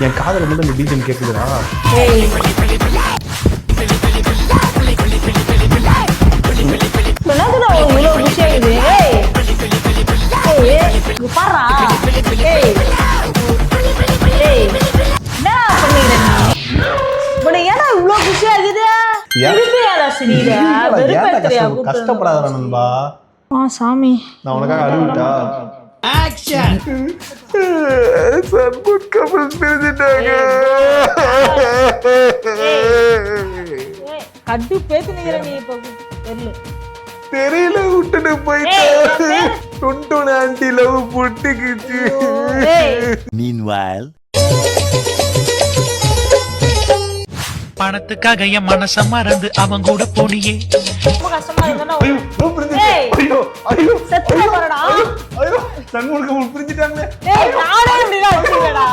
என் காதல மட்டும் இந்த பீஜம் கேக்குதுடா. கஷ்டப்படாத நண்பா. சாமி நான் உனக்காக அழுவிட்டா. கட்டு பேசுனீங்க நீ இப்ப தெரியல விட்டுட்டு போயிட்டேன். டுன்டுன் ஆன்ட்டி லவ் புட்டுக்குச்சு. Meanwhile, பணத்துக்காக என் மனச மறந்து அவன் கூட போனியே. ரொம்ப கஷ்டமா இருந்தா ஐயோ ஐயோ செத்து போறடா. ஐயோ சண்முகம் புரிஞ்சிட்டாங்களே. நானே இப்படிதான் வச்சிருக்கேடா.